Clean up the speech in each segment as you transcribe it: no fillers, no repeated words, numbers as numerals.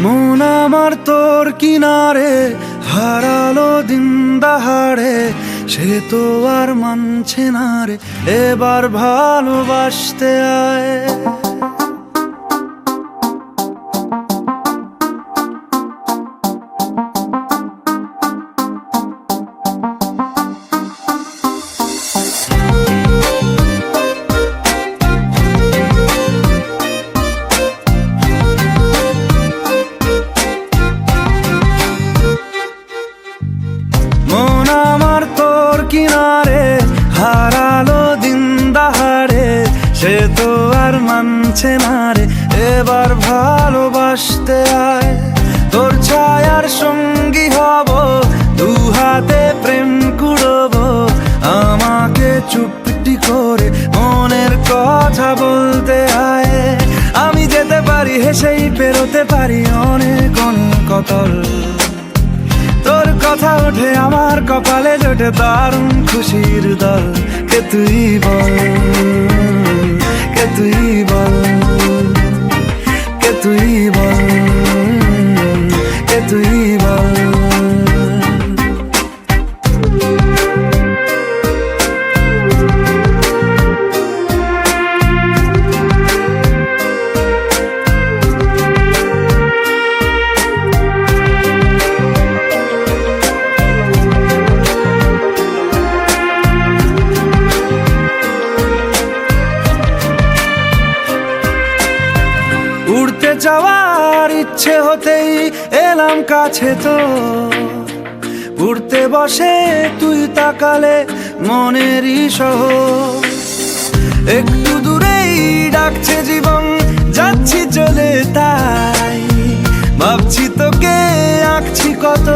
মন আমার তোর কিনারে হারালো দিন দাহাড়ে, সে তো আর মানছে না রে, এবার ভালোবাসতে আয়। মন আমার তোর কিনারে হারালো দিন দাহাড়ে, সে তো আর মানছে না রে, এবার ভালোবাসতে আয়। তোর ছায়ার সঙ্গী হব, দু হাতে প্রেম কুড়ব, আমাকে চুপটি করে মনের কথা বলতে আয়। আমি যেতে পারি হেসেই পেরোতে পারি অনেক অনেক অতল, তোর কথা ওঠে আমার কপালে জোটে দারুণ খুশির দল। কে তুই বল, কে তুই বল, কে তুই বল, কে তুই বল। উড়তে যাওয়ার ইচ্ছে হতেই এলাম কাছে তো, উড়তে বসে তুই তাকালে মনেরই শহর। একটু দূরেই ডাকছে জীবন, যাচ্ছি চলে তাই ভাবছি তোকে আঁকছি কত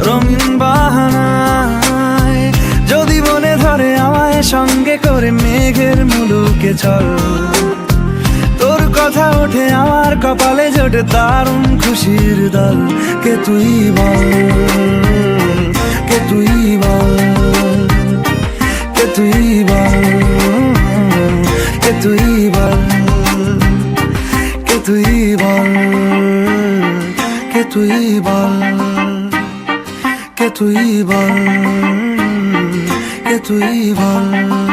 রঙিন বাহানায়। যদি মনে ধরে আমায় সঙ্গে করে মেঘের মুলুকে চল, তোর কথা ওঠে আমার কপালে জোটে দারুণ খুশির দল। কে তুই বল, কে তুই বল, কে তুই বল, কে তুই বল, কে তুই বল, কে তুই বল, কে তুই বল, কে তুই বল।